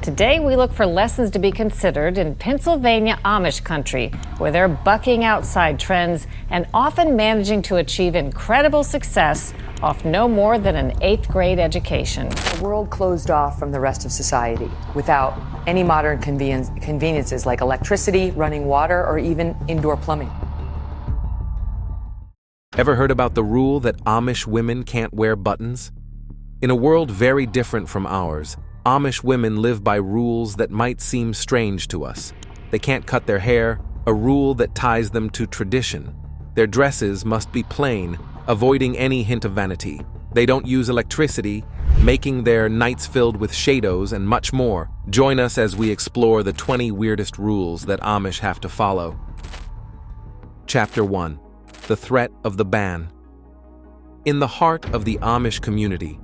Today, we look for lessons to be considered in Pennsylvania Amish country, where they're bucking outside trends and often managing to achieve incredible success off no more than an 8th grade education. A world closed off from the rest of society without any modern conveniences like electricity, running water, or even indoor plumbing. Ever heard about the rule that Amish women can't wear buttons? In a world very different from ours, Amish women live by rules that might seem strange to us. They can't cut their hair, a rule that ties them to tradition. Their dresses must be plain, avoiding any hint of vanity. They don't use electricity, making their nights filled with shadows and much more. Join us as we explore the 20 weirdest rules that Amish have to follow. Chapter 1. The Threat of the Ban. In the heart of the Amish community,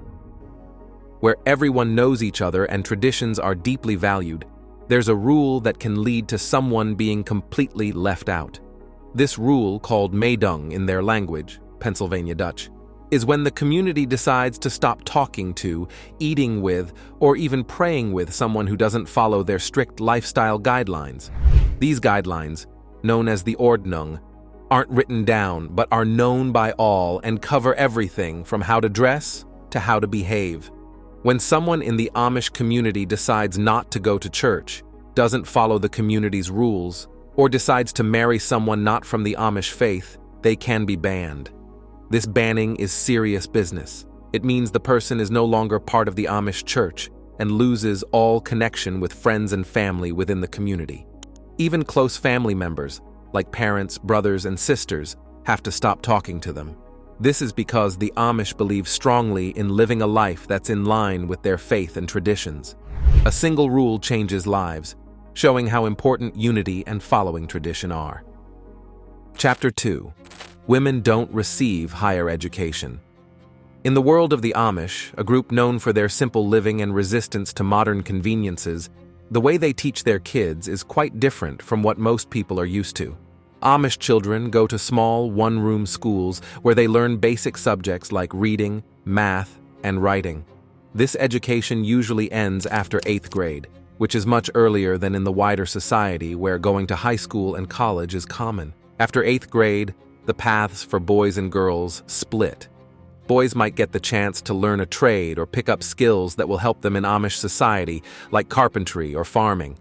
where everyone knows each other and traditions are deeply valued, there's a rule that can lead to someone being completely left out. This rule, called Meidung in their language, Pennsylvania Dutch, is when the community decides to stop talking to, eating with, or even praying with someone who doesn't follow their strict lifestyle guidelines. These guidelines, known as the Ordnung, aren't written down but are known by all and cover everything from how to dress to how to behave. When someone in the Amish community decides not to go to church, doesn't follow the community's rules, or decides to marry someone not from the Amish faith, they can be banned. This banning is serious business. It means the person is no longer part of the Amish church and loses all connection with friends and family within the community. Even close family members, like parents, brothers, and sisters, have to stop talking to them. This is because the Amish believe strongly in living a life that's in line with their faith and traditions. A single rule changes lives, showing how important unity and following tradition are. Chapter 2. Women don't receive higher education. In the world of the Amish, a group known for their simple living and resistance to modern conveniences, the way they teach their kids is quite different from what most people are used to. Amish children go to small, one-room schools where they learn basic subjects like reading, math, and writing. This education usually ends after 8th grade, which is much earlier than in the wider society where going to high school and college is common. After 8th grade, the paths for boys and girls split. Boys might get the chance to learn a trade or pick up skills that will help them in Amish society, like carpentry or farming.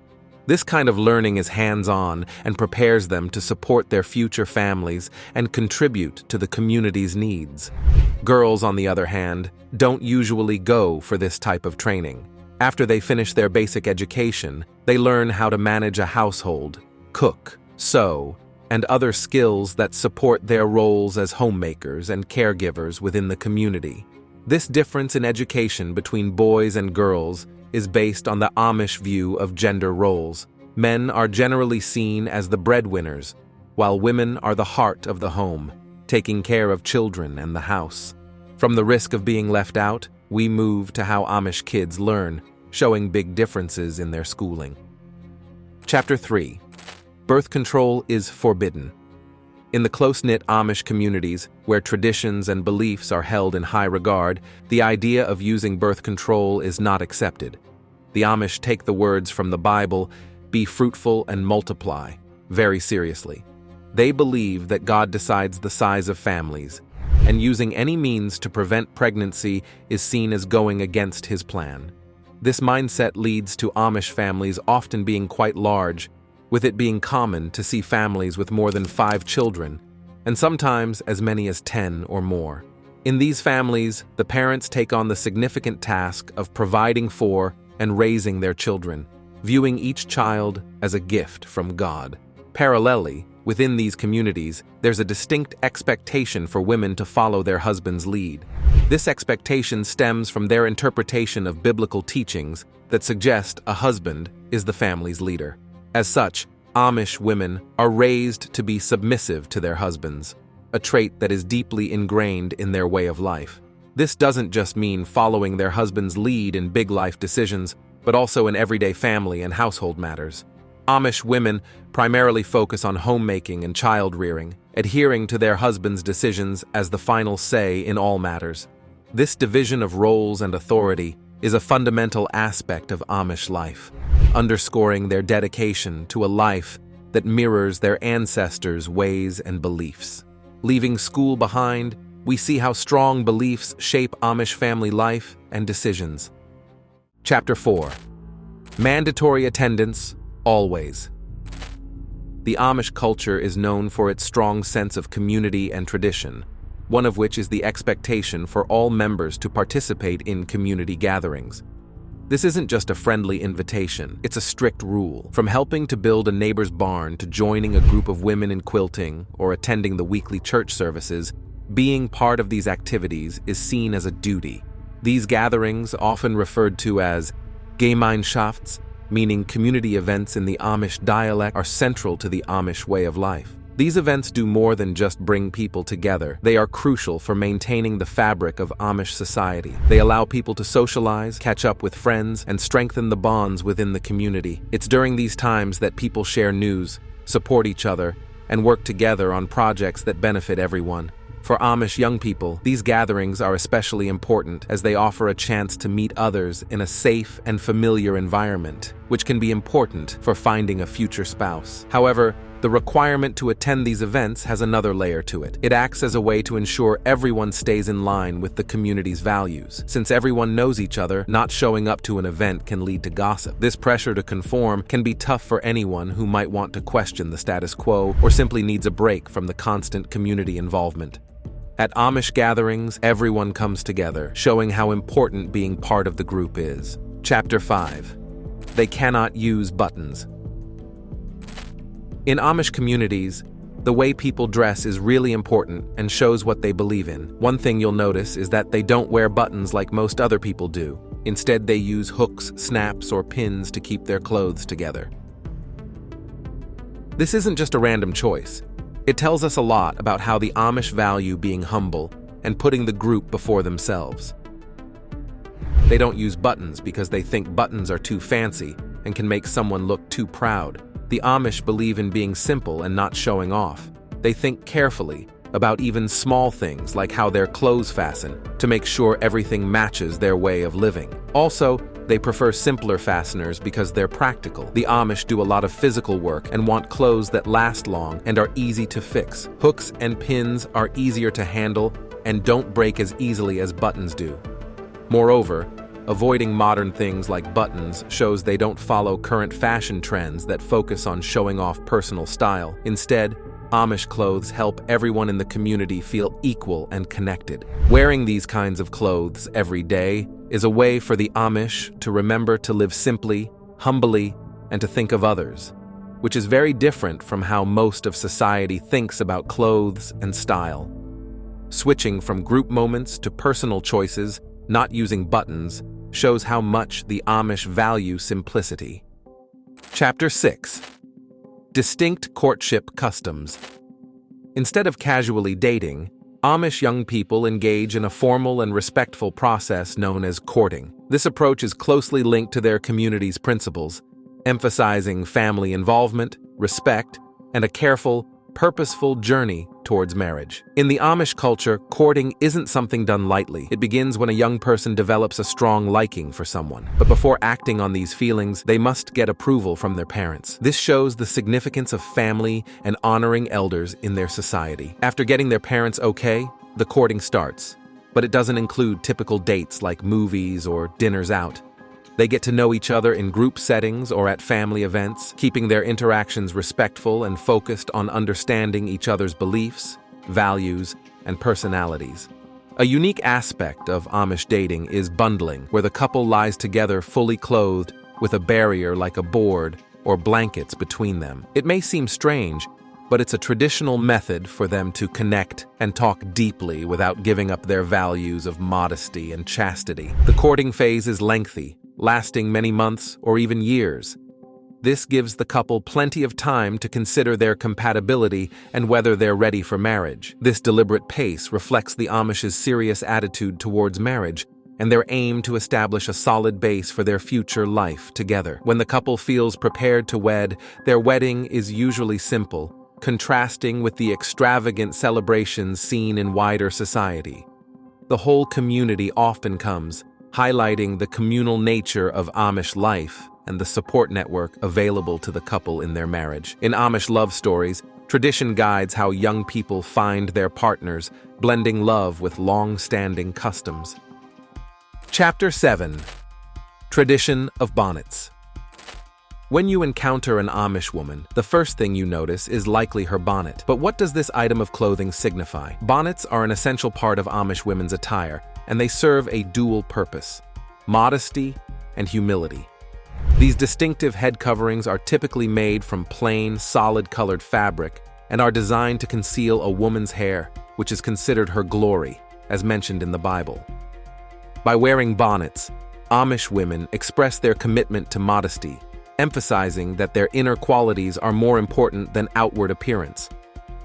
This kind of learning is hands-on and prepares them to support their future families and contribute to the community's needs. Girls, on the other hand, don't usually go for this type of training. After they finish their basic education, they learn how to manage a household, cook, sew, and other skills that support their roles as homemakers and caregivers within the community. This difference in education between boys and girls is based on the Amish view of gender roles. Men are generally seen as the breadwinners, while women are the heart of the home, taking care of children and the house. From the risk of being left out, we move to how Amish kids learn, showing big differences in their schooling. Chapter 3. Birth control is forbidden. In the close-knit Amish communities, where traditions and beliefs are held in high regard, the idea of using birth control is not accepted. The Amish take the words from the Bible, "Be fruitful and multiply," very seriously. They believe that God decides the size of families, and using any means to prevent pregnancy is seen as going against His plan. This mindset leads to Amish families often being quite large, with it being common to see families with more than 5 children, and sometimes as many as 10 or more. In these families, the parents take on the significant task of providing for and raising their children, viewing each child as a gift from God. Parallelly, within these communities, there's a distinct expectation for women to follow their husband's lead. This expectation stems from their interpretation of biblical teachings that suggest a husband is the family's leader. As such, Amish women are raised to be submissive to their husbands, a trait that is deeply ingrained in their way of life. This doesn't just mean following their husband's lead in big life decisions, but also in everyday family and household matters. Amish women primarily focus on homemaking and child rearing, adhering to their husband's decisions as the final say in all matters. This division of roles and authority is a fundamental aspect of Amish life, underscoring their dedication to a life that mirrors their ancestors' ways and beliefs. Leaving school behind, we see how strong beliefs shape Amish family life and decisions. Chapter 4. Mandatory attendance, always. The Amish culture is known for its strong sense of community and tradition, one of which is the expectation for all members to participate in community gatherings. This isn't just a friendly invitation, it's a strict rule. From helping to build a neighbor's barn to joining a group of women in quilting or attending the weekly church services, being part of these activities is seen as a duty. These gatherings, often referred to as Gemeinschafts, meaning community events in the Amish dialect, are central to the Amish way of life. These events do more than just bring people together. They are crucial for maintaining the fabric of Amish society. They allow people to socialize, catch up with friends, and strengthen the bonds within the community. It's during these times that people share news, support each other, and work together on projects that benefit everyone. For Amish young people, these gatherings are especially important as they offer a chance to meet others in a safe and familiar environment, which can be important for finding a future spouse. However, the requirement to attend these events has another layer to it. It acts as a way to ensure everyone stays in line with the community's values. Since everyone knows each other, not showing up to an event can lead to gossip. This pressure to conform can be tough for anyone who might want to question the status quo or simply needs a break from the constant community involvement. At Amish gatherings, everyone comes together, showing how important being part of the group is. Chapter 5. They cannot use buttons. In Amish communities, the way people dress is really important and shows what they believe in. One thing you'll notice is that they don't wear buttons like most other people do. Instead, they use hooks, snaps, or pins to keep their clothes together. This isn't just a random choice. It tells us a lot about how the Amish value being humble and putting the group before themselves. They don't use buttons because they think buttons are too fancy and can make someone look too proud. The Amish believe in being simple and not showing off. They think carefully about even small things like how their clothes fasten to make sure everything matches their way of living. Also, they prefer simpler fasteners because they're practical. The Amish do a lot of physical work and want clothes that last long and are easy to fix. Hooks and pins are easier to handle and don't break as easily as buttons do. Moreover, avoiding modern things like buttons shows they don't follow current fashion trends that focus on showing off personal style. Instead, Amish clothes help everyone in the community feel equal and connected. Wearing these kinds of clothes every day is a way for the Amish to remember to live simply, humbly, and to think of others, which is very different from how most of society thinks about clothes and style. Switching from group moments to personal choices, not using buttons, shows how much the Amish value simplicity. Chapter 6. Distinct courtship customs. Instead of casually dating, Amish young people engage in a formal and respectful process known as courting. This approach is closely linked to their community's principles, emphasizing family involvement, respect, and a careful, purposeful journey towards marriage. In the Amish culture, courting isn't something done lightly. It begins when a young person develops a strong liking for someone. But before acting on these feelings, they must get approval from their parents. This shows the significance of family and honoring elders in their society. After getting their parents' okay, the courting starts. But it doesn't include typical dates like movies or dinners out. They get to know each other in group settings or at family events, keeping their interactions respectful and focused on understanding each other's beliefs, values, and personalities. A unique aspect of Amish dating is bundling, where the couple lies together fully clothed with a barrier like a board or blankets between them. It may seem strange, but it's a traditional method for them to connect and talk deeply without giving up their values of modesty and chastity. The courting phase is lengthy, lasting many months or even years. This gives the couple plenty of time to consider their compatibility and whether they're ready for marriage. This deliberate pace reflects the Amish's serious attitude towards marriage and their aim to establish a solid base for their future life together. When the couple feels prepared to wed, their wedding is usually simple, contrasting with the extravagant celebrations seen in wider society. The whole community often comes, highlighting the communal nature of Amish life and the support network available to the couple in their marriage. In Amish love stories, tradition guides how young people find their partners, blending love with long-standing customs. Chapter 7. Tradition of bonnets. When you encounter an Amish woman, the first thing you notice is likely her bonnet. But what does this item of clothing signify? Bonnets are an essential part of Amish women's attire, and they serve a dual purpose: modesty and humility. These distinctive head coverings are typically made from plain, solid-colored fabric and are designed to conceal a woman's hair, which is considered her glory, as mentioned in the Bible. By wearing bonnets, Amish women express their commitment to modesty, emphasizing that their inner qualities are more important than outward appearance.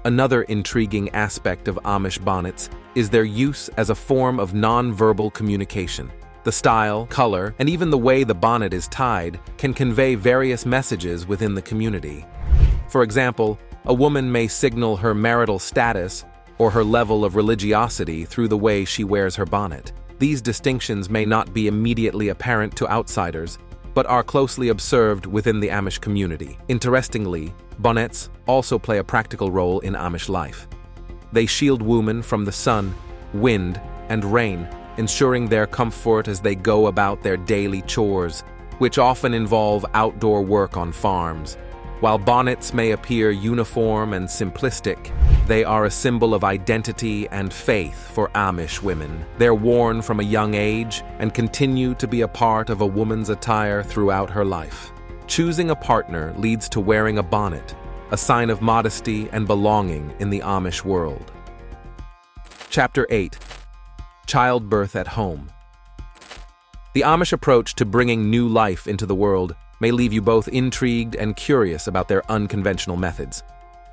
Another intriguing aspect of Amish bonnets is their use as a form of non-verbal communication. The style, color, and even the way the bonnet is tied can convey various messages within the community. For example, a woman may signal her marital status or her level of religiosity through the way she wears her bonnet. These distinctions may not be immediately apparent to outsiders, but are closely observed within the Amish community. Interestingly, bonnets also play a practical role in Amish life. They shield women from the sun, wind, and rain, ensuring their comfort as they go about their daily chores, which often involve outdoor work on farms. While bonnets may appear uniform and simplistic, they are a symbol of identity and faith for Amish women. They're worn from a young age and continue to be a part of a woman's attire throughout her life. Choosing a partner leads to wearing a bonnet, a sign of modesty and belonging in the Amish world. Chapter 8. Childbirth at home. The Amish approach to bringing new life into the world may leave you both intrigued and curious about their unconventional methods.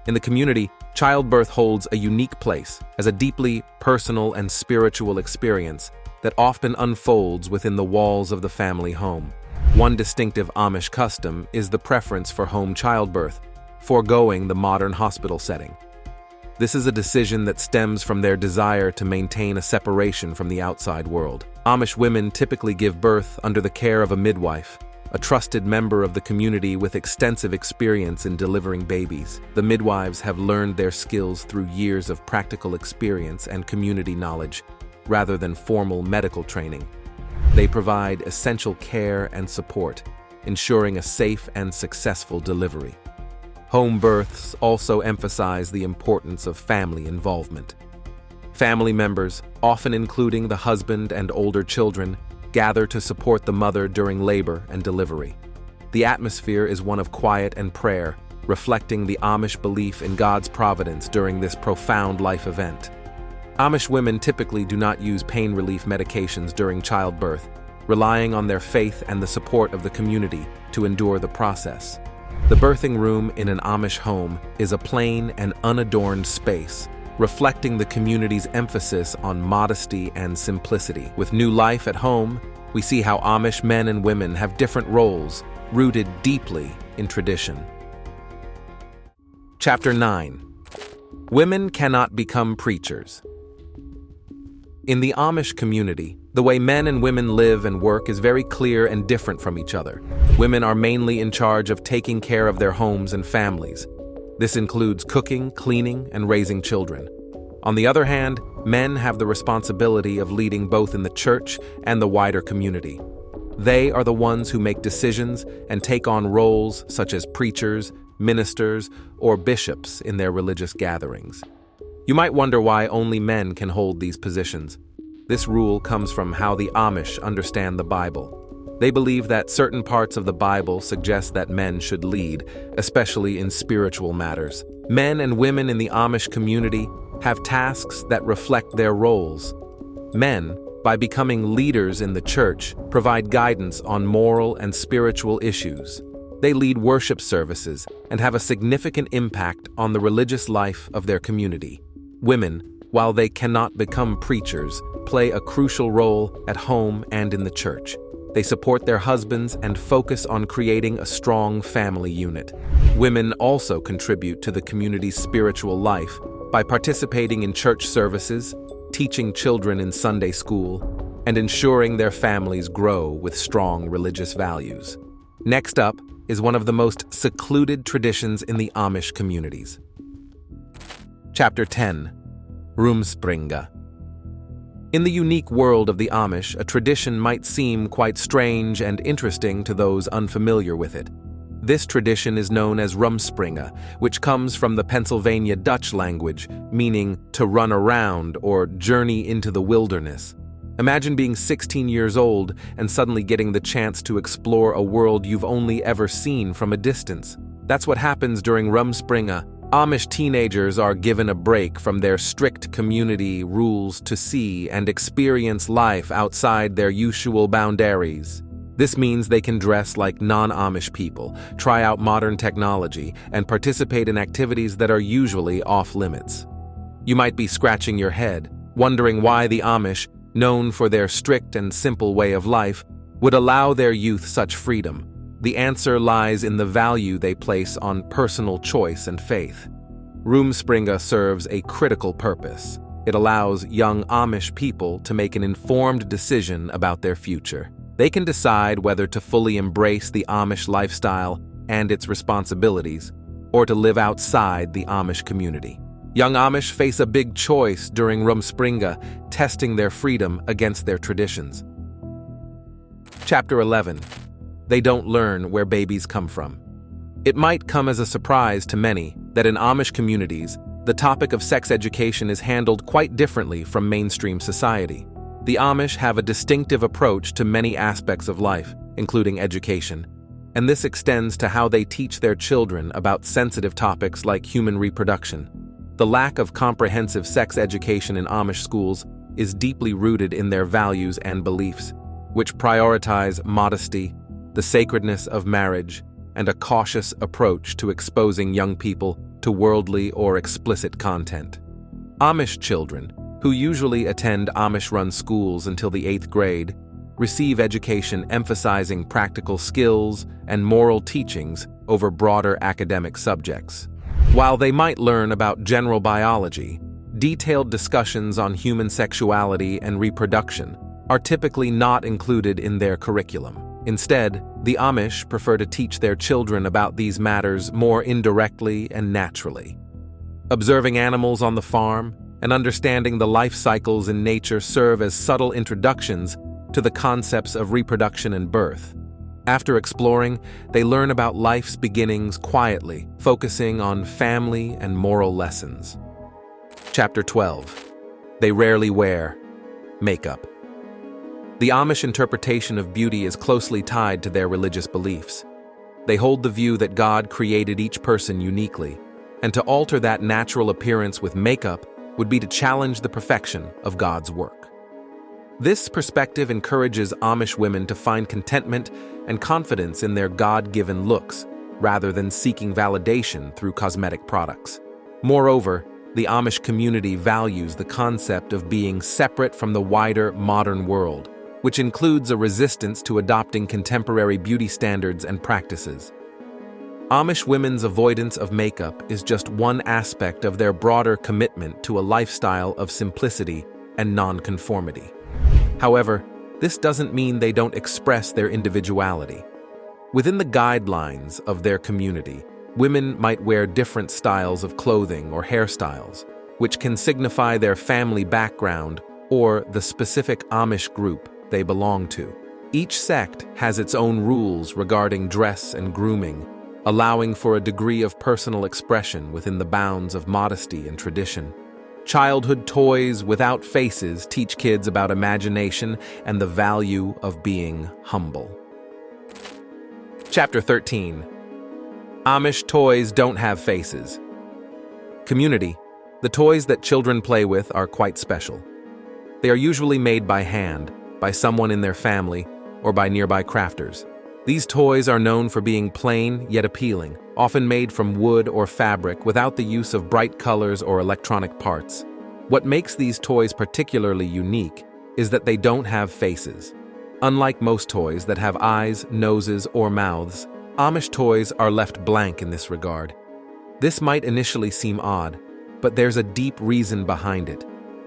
In the community, childbirth holds a unique place as a deeply personal and spiritual experience that often unfolds within the walls of the family home. One distinctive Amish custom is the preference for home childbirth, foregoing the modern hospital setting. This is a decision that stems from their desire to maintain a separation from the outside world. Amish women typically give birth under the care of a midwife, a trusted member of the community with extensive experience in delivering babies. The midwives have learned their skills through years of practical experience and community knowledge, rather than formal medical training. They provide essential care and support, ensuring a safe and successful delivery. Home births also emphasize the importance of family involvement. Family members, often including the husband and older children, gather to support the mother during labor and delivery. The atmosphere is one of quiet and prayer, reflecting the Amish belief in God's providence during this profound life event. Amish women typically do not use pain relief medications during childbirth, relying on their faith and the support of the community to endure the process. The birthing room in an Amish home is a plain and unadorned space, reflecting the community's emphasis on modesty and simplicity. With new life at home, we see how Amish men and women have different roles, rooted deeply in tradition. Chapter 9. Women cannot become preachers. In the Amish community, the way men and women live and work is very clear and different from each other. Women are mainly in charge of taking care of their homes and families. This includes cooking, cleaning, and raising children. On the other hand, men have the responsibility of leading both in the church and the wider community. They are the ones who make decisions and take on roles such as preachers, ministers, or bishops in their religious gatherings. You might wonder why only men can hold these positions. This rule comes from how the Amish understand the Bible. They believe that certain parts of the Bible suggest that men should lead, especially in spiritual matters. Men and women in the Amish community have tasks that reflect their roles. Men, by becoming leaders in the church, provide guidance on moral and spiritual issues. They lead worship services and have a significant impact on the religious life of their community. Women, while they cannot become preachers, play a crucial role at home and in the church. They support their husbands and focus on creating a strong family unit. Women also contribute to the community's spiritual life by participating in church services, teaching children in Sunday school, and ensuring their families grow with strong religious values. Next up is one of the most secluded traditions in the Amish communities. Chapter 10. Rumspringa. In the unique world of the Amish, a tradition might seem quite strange and interesting to those unfamiliar with it. This tradition is known as Rumspringa, which comes from the Pennsylvania Dutch language, meaning to run around or journey into the wilderness. Imagine being 16 years old and suddenly getting the chance to explore a world you've only ever seen from a distance. That's what happens during Rumspringa. Amish teenagers are given a break from their strict community rules to see and experience life outside their usual boundaries. This means they can dress like non-Amish people, try out modern technology, and participate in activities that are usually off-limits. You might be scratching your head, wondering why the Amish, known for their strict and simple way of life, would allow their youth such freedom. The answer lies in the value they place on personal choice and faith. Rumspringa serves a critical purpose. It allows young Amish people to make an informed decision about their future. They can decide whether to fully embrace the Amish lifestyle and its responsibilities, or to live outside the Amish community. Young Amish face a big choice during Rumspringa, testing their freedom against their traditions. Chapter 11. They don't learn where babies come from. It might come as a surprise to many that in Amish communities, the topic of sex education is handled quite differently from mainstream society. The Amish have a distinctive approach to many aspects of life, including education, and this extends to how they teach their children about sensitive topics like human reproduction. The lack of comprehensive sex education in Amish schools is deeply rooted in their values and beliefs, which prioritize modesty, the sacredness of marriage, and a cautious approach to exposing young people to worldly or explicit content. Amish children, who usually attend Amish-run schools until the 8th grade, receive education emphasizing practical skills and moral teachings over broader academic subjects. While they might learn about general biology, detailed discussions on human sexuality and reproduction are typically not included in their curriculum. Instead, the Amish prefer to teach their children about these matters more indirectly and naturally. Observing animals on the farm and understanding the life cycles in nature serve as subtle introductions to the concepts of reproduction and birth. After exploring, they learn about life's beginnings quietly, focusing on family and moral lessons. Chapter 12. They rarely wear makeup. The Amish interpretation of beauty is closely tied to their religious beliefs. They hold the view that God created each person uniquely, and to alter that natural appearance with makeup would be to challenge the perfection of God's work. This perspective encourages Amish women to find contentment and confidence in their God-given looks, rather than seeking validation through cosmetic products. Moreover, the Amish community values the concept of being separate from the wider modern world, which includes a resistance to adopting contemporary beauty standards and practices. Amish women's avoidance of makeup is just one aspect of their broader commitment to a lifestyle of simplicity and nonconformity. However, this doesn't mean they don't express their individuality. Within the guidelines of their community, women might wear different styles of clothing or hairstyles, which can signify their family background or the specific Amish group they belong to. Each sect has its own rules regarding dress and grooming, allowing for a degree of personal expression within the bounds of modesty and tradition. Childhood toys without faces teach kids about imagination and the value of being humble. Chapter 13. Amish toys don't have faces. Community. The toys that children play with are quite special. They are usually made by hand, by someone in their family, or by nearby crafters. These toys are known for being plain yet appealing, often made from wood or fabric without the use of bright colors or electronic parts. What makes these toys particularly unique is that they don't have faces. Unlike most toys that have eyes, noses, or mouths, Amish toys are left blank in this regard. This might initially seem odd, but there's a deep reason behind it.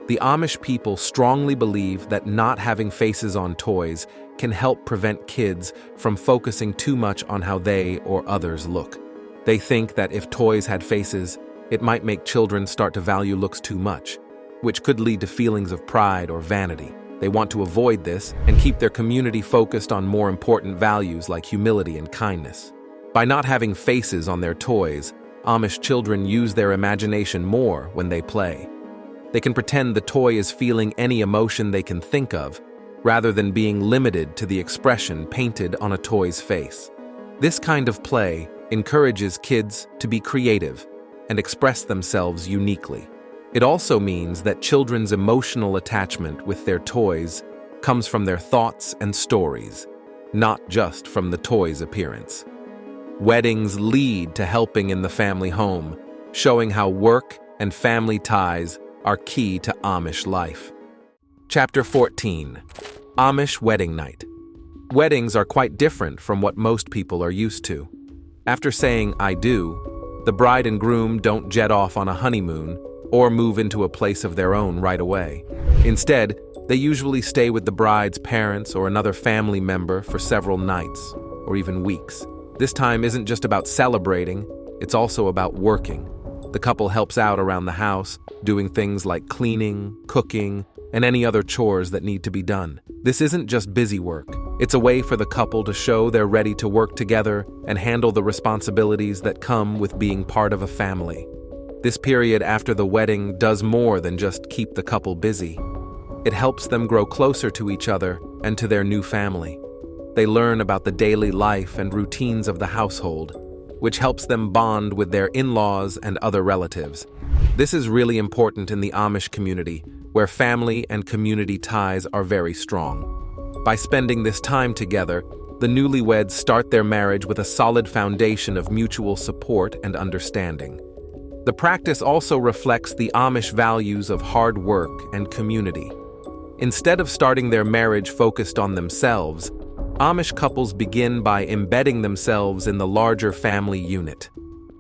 The Amish people strongly believe that not having faces on toys can help prevent kids from focusing too much on how they or others look. They think that if toys had faces, it might make children start to value looks too much, which could lead to feelings of pride or vanity. They want to avoid this and keep their community focused on more important values like humility and kindness. By not having faces on their toys, Amish children use their imagination more when they play. They can pretend the toy is feeling any emotion they can think of, rather than being limited to the expression painted on a toy's face. This kind of play encourages kids to be creative and express themselves uniquely. It also means that children's emotional attachment with their toys comes from their thoughts and stories, not just from the toy's appearance. Weddings lead to helping in the family home, showing how work and family ties are key to Amish life. Chapter 14. Amish Wedding Night. Weddings are quite different from what most people are used to. After saying "I do," the bride and groom don't jet off on a honeymoon or move into a place of their own right away. Instead, they usually stay with the bride's parents or another family member for several nights or even weeks. This time isn't just about celebrating, it's also about working. The couple helps out around the house, doing things like cleaning, cooking, and any other chores that need to be done. This isn't just busy work. It's a way for the couple to show they're ready to work together and handle the responsibilities that come with being part of a family. This period after the wedding does more than just keep the couple busy. It helps them grow closer to each other and to their new family. They learn about the daily life and routines of the household, which helps them bond with their in-laws and other relatives. This is really important in the Amish community, where family and community ties are very strong. By spending this time together, the newlyweds start their marriage with a solid foundation of mutual support and understanding. The practice also reflects the Amish values of hard work and community. Instead of starting their marriage focused on themselves, Amish couples begin by embedding themselves in the larger family unit.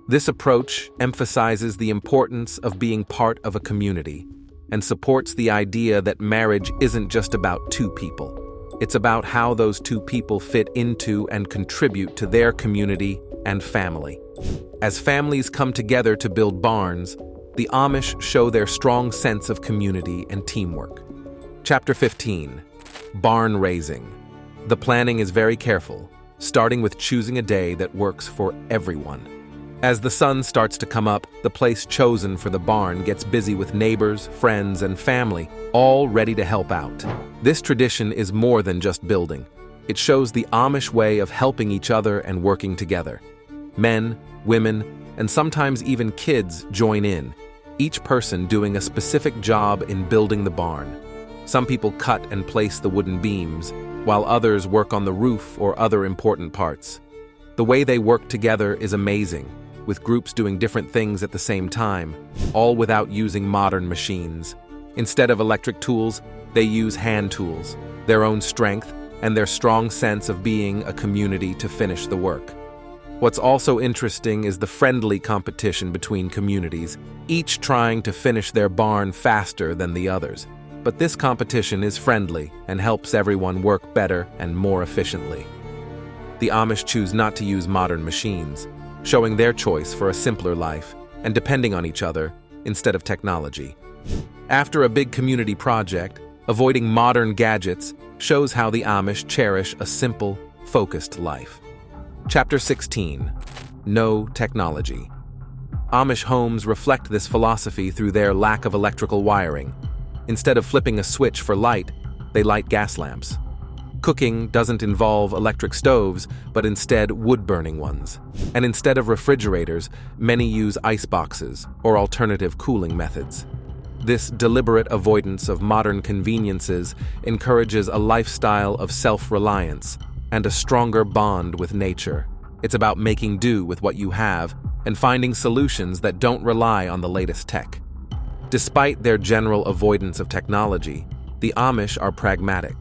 This approach emphasizes the importance of being part of a community and supports the idea that marriage isn't just about two people. It's about how those two people fit into and contribute to their community and family. As families come together to build barns, the Amish show their strong sense of community and teamwork. Chapter 15. Barn Raising. The planning is very careful, starting with choosing a day that works for everyone. As the sun starts to come up, the place chosen for the barn gets busy with neighbors, friends, and family, all ready to help out. This tradition is more than just building. It shows the Amish way of helping each other and working together. Men, women, and sometimes even kids join in, each person doing a specific job in building the barn. Some people cut and place the wooden beams, while others work on the roof or other important parts. The way they work together is amazing, with groups doing different things at the same time, all without using modern machines. Instead of electric tools, they use hand tools, their own strength, and their strong sense of being a community to finish the work. What's also interesting is the friendly competition between communities, each trying to finish their barn faster than the others. But this competition is friendly and helps everyone work better and more efficiently. The Amish choose not to use modern machines, showing their choice for a simpler life and depending on each other instead of technology. After a big community project, avoiding modern gadgets shows how the Amish cherish a simple, focused life. Chapter 16. No technology. Amish homes reflect this philosophy through their lack of electrical wiring. Instead of flipping a switch for light, they light gas lamps. Cooking doesn't involve electric stoves, but instead wood-burning ones. And instead of refrigerators, many use ice boxes or alternative cooling methods. This deliberate avoidance of modern conveniences encourages a lifestyle of self-reliance and a stronger bond with nature. It's about making do with what you have and finding solutions that don't rely on the latest tech. Despite their general avoidance of technology, the Amish are pragmatic.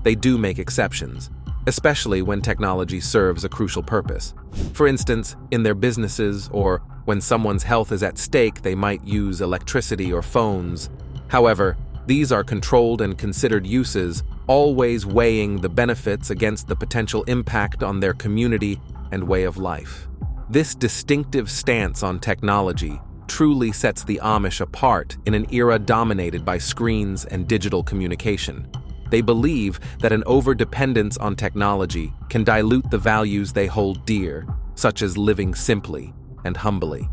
They do make exceptions, especially when technology serves a crucial purpose. For instance, in their businesses or when someone's health is at stake, they might use electricity or phones. However, These are controlled and considered uses, always weighing the benefits against the potential impact on their community and way of life. This distinctive stance on technology truly sets the Amish apart in an era dominated by screens and digital communication. They believe that an overdependence on technology can dilute the values they hold dear, such as living simply and humbly.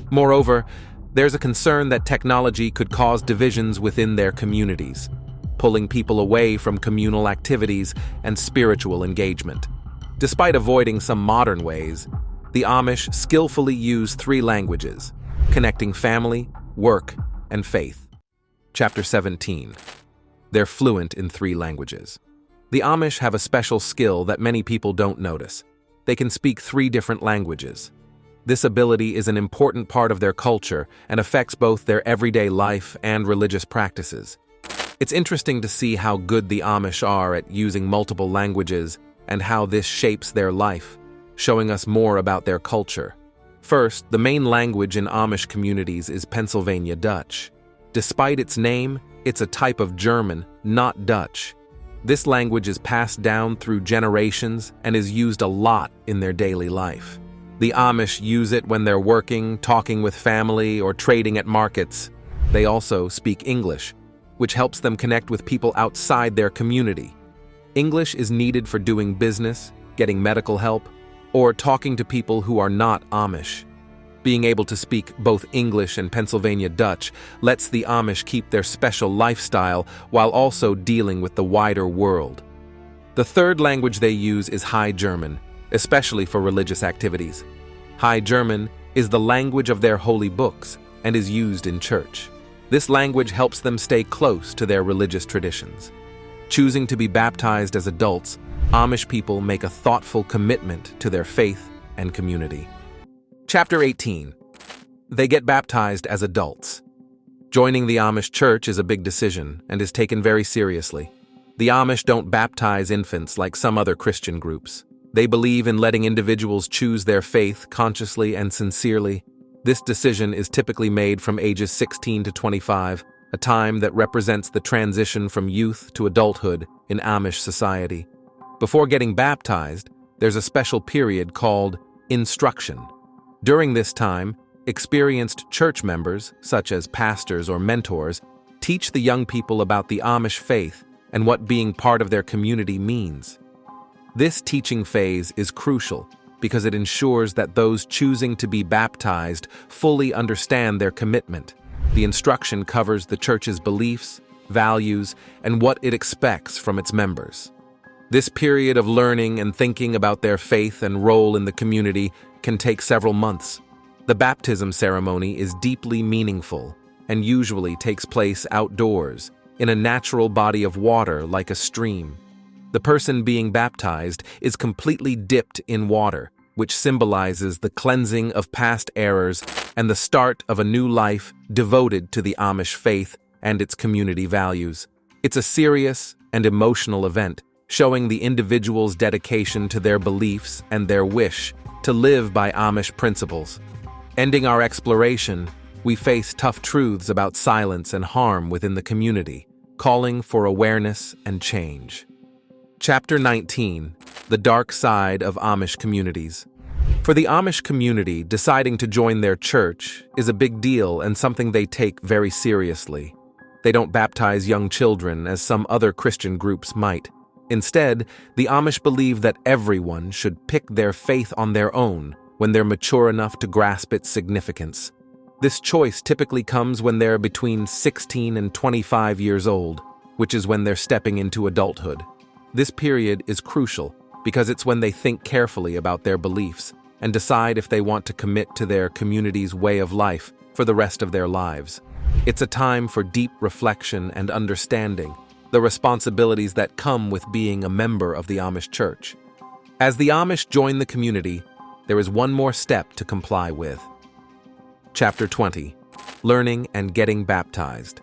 Moreover, there's a concern that technology could cause divisions within their communities, pulling people away from communal activities and spiritual engagement. Despite avoiding some modern ways, the Amish skillfully use 3 languages, connecting family, work, and faith. Chapter 17. They're fluent in 3 languages. The Amish have a special skill that many people don't notice. They can speak 3 different languages. This ability is an important part of their culture and affects both their everyday life and religious practices. It's interesting to see how good the Amish are at using multiple languages and how this shapes their life, showing us more about their culture. First, the main language in Amish communities is Pennsylvania Dutch. Despite its name, it's a type of German, not Dutch. This language is passed down through generations and is used a lot in their daily life. The Amish use it when they're working, talking with family, or trading at markets. They also speak English, which helps them connect with people outside their community. English is needed for doing business, getting medical help, or talking to people who are not Amish. Being able to speak both English and Pennsylvania Dutch lets the Amish keep their special lifestyle while also dealing with the wider world. The third language they use is High German, especially for religious activities. High German is the language of their holy books and is used in church. This language helps them stay close to their religious traditions. Choosing to be baptized as adults, Amish people make a thoughtful commitment to their faith and community. Chapter 18. They get baptized as adults. Joining the Amish church is a big decision and is taken very seriously. The Amish don't baptize infants like some other Christian groups. They believe in letting individuals choose their faith consciously and sincerely. This decision is typically made from ages 16 to 25, a time that represents the transition from youth to adulthood in Amish society. Before getting baptized, there's a special period called instruction. During this time, experienced church members, such as pastors or mentors, teach the young people about the Amish faith and what being part of their community means. This teaching phase is crucial because it ensures that those choosing to be baptized fully understand their commitment. The instruction covers the church's beliefs, values, and what it expects from its members. This period of learning and thinking about their faith and role in the community can take several months. The baptism ceremony is deeply meaningful and usually takes place outdoors, in a natural body of water like a stream. The person being baptized is completely dipped in water, which symbolizes the cleansing of past errors and the start of a new life devoted to the Amish faith and its community values. It's a serious and emotional event, showing the individual's dedication to their beliefs and their wish to live by Amish principles. Ending our exploration, we face tough truths about silence and harm within the community, calling for awareness and change. Chapter 19. The Dark Side of Amish Communities. For the Amish community, deciding to join their church is a big deal and something they take very seriously. They don't baptize young children as some other Christian groups might. Instead, the Amish believe that everyone should pick their faith on their own when they're mature enough to grasp its significance. This choice typically comes when they're between 16 and 25 years old, which is when they're stepping into adulthood. This period is crucial because it's when they think carefully about their beliefs and decide if they want to commit to their community's way of life for the rest of their lives. It's a time for deep reflection and understanding the responsibilities that come with being a member of the Amish church. As the Amish join the community, there is one more step to comply with. Chapter 20. Learning and getting baptized.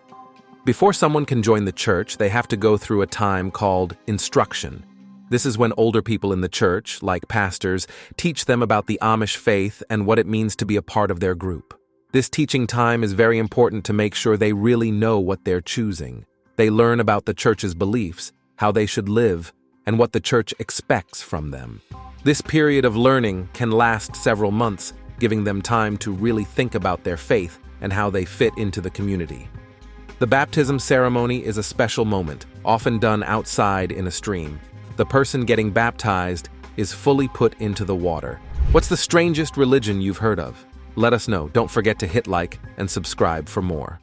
Before someone can join the church, they have to go through a time called instruction. This is when older people in the church, like pastors, teach them about the Amish faith and what it means to be a part of their group. This teaching time is very important to make sure they really know what they're choosing. They learn about the church's beliefs, how they should live, and what the church expects from them. This period of learning can last several months, giving them time to really think about their faith and how they fit into the community. The baptism ceremony is a special moment, often done outside in a stream. The person getting baptized is fully put into the water. What's the strangest religion you've heard of? Let us know. Don't forget to hit like and subscribe for more.